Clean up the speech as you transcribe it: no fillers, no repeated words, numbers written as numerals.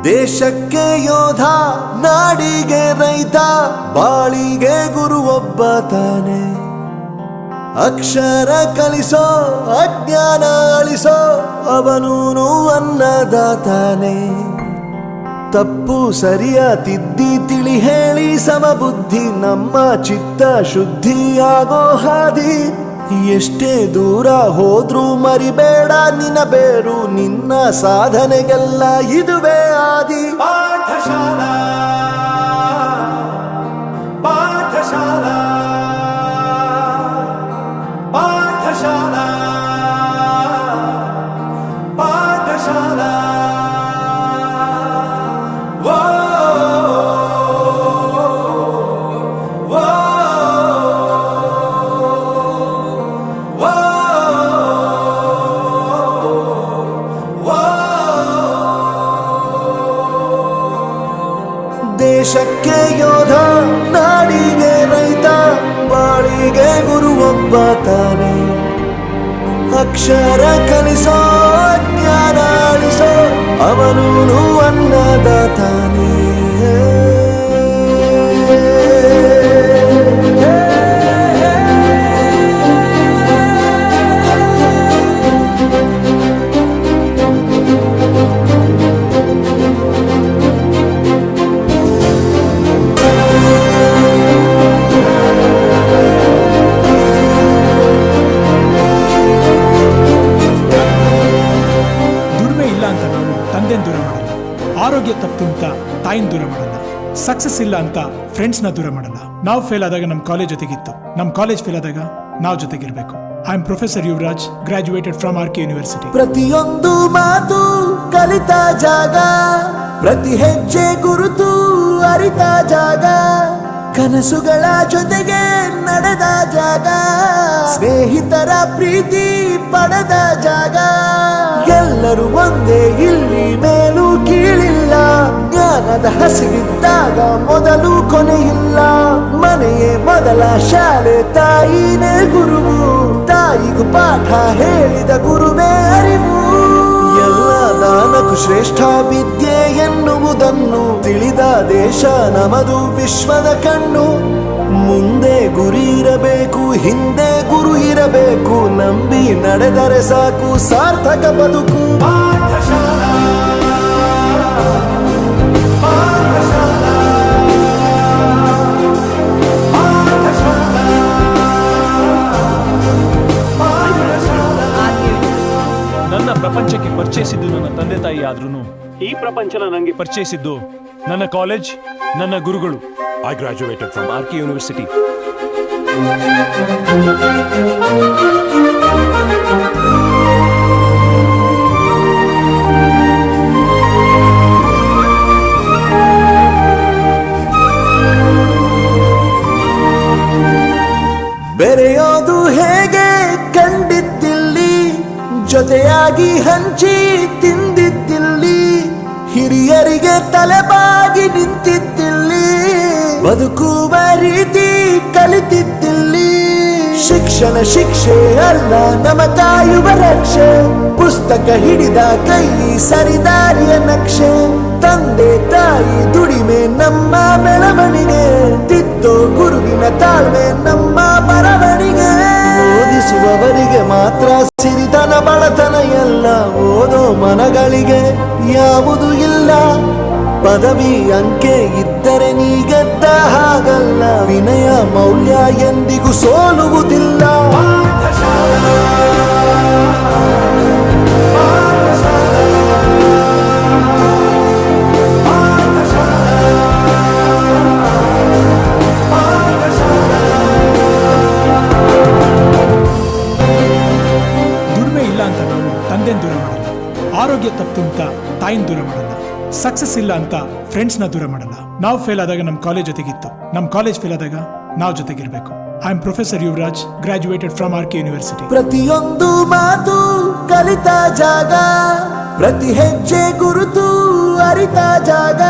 ದೇಶಕ್ಕೆ ಯೋಧ, ನಾಡಿಗೆ ರೈತ, ಬಾಳಿಗೆ ಗುರು ಒಬ್ಬ ತಾನೆ. ಅಕ್ಷರ ಕಲಿಸೋ, ಅಜ್ಞಾನ ಅಳಿಸೋ, ಅವನೂನು ಅನ್ನದಾತಾನೆ. ತಪ್ಪು ಸರಿಯ ತಿದ್ದಿ ತಿಳಿ ಹೇಳಿ ಸಮಬುದ್ಧಿ, ನಮ್ಮ ಚಿತ್ತ ಶುದ್ಧಿಯಾಗೋ ಹಾದಿ. ಎಷ್ಟೇ ದೂರ ಹೋದ್ರೂ ಮರಿಬೇಡ ನಿನ್ನ ಬೇರು, ನಿನ್ನ ಸಾಧನೆಗೆಲ್ಲ ಇದುವೇ ಆದಿ. ಪಾಠಶಾಲಾ ಪಾಠಶಾಲಾ ಪಾಠಶಾಲಾ ಪಾಠಶಾಲಾ. ದೇಶಕ್ಕೆ ಯೋಧ, ನಾಡಿಗೆ ರೈತ, ಬಾಳಿಗೆ ಗುರು ಒಬ್ಬ ತಾನೆ. ಅಕ್ಷರ ಕಲಿಸೋ, ಜ್ಞಾನ ಅಳಿಸೋ, ಅವನೂನು ಅನ್ನದಾತಾನೆ. ದೂರ ಮಾಡಲ್ಲ, ಆರೋಗ್ಯ ತಪ್ಪು ಅಂತ ತಾಯಿನ ದೂರ ಮಾಡಲ್ಲ, ಸಕ್ಸಸ್ ಇಲ್ಲ ಅಂತ ಫ್ರೆಂಡ್ಸ್ನ ದೂರ ಮಾಡಲ್ಲ. ನಾವು ಫೇಲ್ ಆದಾಗ ನಮ್ಮ ಕಾಲೇಜ್ ಜೊತೆಗಿತ್ತು, ನಮ್ಮ ಕಾಲೇಜ್ ಫೇಲ್ ಆದಾಗ ನಾವು ಜೊತೆಗಿರ್ಬೇಕು. I am professor Yuvraj, graduated from R K university. ಪ್ರತಿಯೊಂದು ಮಾತು ಕಲಿತ ಜಾಗ, ಪ್ರತಿ ಹೆಜ್ಜೆ ಗುರುತು ಅರಿತ ಜಾಗ, ಕನಸುಗಳ ಜೊತೆಗೆ ನಡೆದ ಜಾಗ, ಸ್ನೇಹಿತರ ಪ್ರೀತಿ ಪಡೆದ ಜಾಗ. ಎಲ್ಲರೂ ಒಂದೇ, ಇಲ್ಲಿ ಮೇಲೂ ಕೀಳಿಲ್ಲ, ಜ್ಞಾನದ ಹಸಿವಿದ್ದಾಗ ಮೊದಲು ಕೊನೆಯಿಲ್ಲ. ಮನೆಯೇ ಮೊದಲ ಶಾಲೆ, ತಾಯಿನೇ ಗುರುವು, ತಾಯಿಗೂ ಪಾಠ ಹೇಳಿದ ಗುರುವೇ ಅರಿವು. ಎಲ್ಲ ದಾನಕ್ಕೂ ಶ್ರೇಷ್ಠ ವಿದ್ಯೆ ಎನ್ನುವುದನ್ನು ತಿಳಿದ ದೇಶ ನಮದು, ವಿಶ್ವದ ಕಣ್ಣು. ಮುಂದೆ ಗುರಿ ಇರಬೇಕು, ಹಿಂದೆ ಗುರು ಇರಬೇಕು, ನಂಬಿ ನಡೆದರೆ ಸಾಕು ಸಾರ್ಥಕ ಬದುಕು. ಪಾಠಶಾಲಾ ಪಾಠಶಾಲಾ ಪಾಠಶಾಲಾ ಪಾಠಶಾಲಾ. ನನ್ನ ಪ್ರಪಂಚಕ್ಕೆ ಪರಿಚಯಿಸಿದ್ದು ನನ್ನ ತಂದೆ ತಾಯಿ ಆದ್ರೂ ಈ ಪ್ರಪಂಚನ ನನಗೆ ಪರಿಚಯಿಸಿದ್ದು ನನ್ನ ಕಾಲೇಜ್, ನನ್ನ ಗುರುಗಳು. I graduated from RK University. ಬೆರೆಯೋದು ಹೇಗೆ ಕಂಡಿದ್ದಿಲ್ಲಿ, ಜೊತೆಯಾಗಿ ಹಂಚಿ ತಿಂದಿದ್ದಿಲ್ಲಿ, ಹಿರಿಯರಿಗೆ ತಲೆಬಾಗಿ ನಿಂತಿದ್ದಿಲ್ಲಿ, ಬದುಕುವ ರೀತಿ ಕಲಿತಿದ್ದಿಲ್ಲಿ. ಶಿಕ್ಷಣ ಶಿಕ್ಷೆ ಅಲ್ಲ, ನಮ ಕಾಯುವ ರಕ್ಷೆ, ಪುಸ್ತಕ ಹಿಡಿದ ಕೈ ಸರಿದಾರಿಯ ನಕ್ಷೆ. ತಂದೆ ತಾಯಿ ದುಡಿಮೆ ನಮ್ಮ ಬೆಳವಣಿಗೆ, ತಿದ್ದೋ ಗುರುವಿನ ತಾಳ್ಮೆ ನಮ್ಮ ಬರವಣಿಗೆ. ಓದಿಸುವವರಿಗೆ ಮಾತ್ರ ಸಿರಿತನ ಬಡತನ ಎಲ್ಲ, ಓದೋ ಮನಗಳಿಗೆ ಯಾವುದು ಇಲ್ಲ. ಪದವಿ ಅಂಕೆ ಇದ್ದರೆ ನೀ ಗೆದ್ದ ಹಾಗಲ್ಲ, ವಿನಯ ಮೌಲ್ಯ ಎಂದಿಗೂ ಸೋಲುವುದಿಲ್ಲ. ದುಡಿಮೆ ಇಲ್ಲ ಅಂತ ನಾವು ತಂದೆನ ದೂರ ಮಾಡಲ್ಲ, ಆರೋಗ್ಯ ತಪ್ಪು ಅಂತ ತಾಯಿನ ದೂರ ಮಾಡಲ್ಲ, ಸಕ್ಸಸ್ ಇಲ್ಲ ಅಂತ ಫ್ರೆಂಡ್ಸ್ನ ದೂರ ಮಾಡಲ್ಲ. ನಾವು ಫೇಲ್ ಆದಾಗ ನಮ್ಮ ಕಾಲೇಜ್ ಜೊತೆಗಿತ್ತು, ನಮ್ಮ ಕಾಲೇಜ್ ಫೇಲ್ ಆದಾಗ ನಾವು ಜೊತೆಗಿರ್ಬೇಕು. I am professor Yuvraj, graduated from R K university. ಪ್ರತಿಯೊಂದು ಮಾತು ಕಲಿತ ಜಾಗ, ಪ್ರತಿ ಹೆಜ್ಜೆ ಗುರುತು ಅರಿತ ಜಾಗ,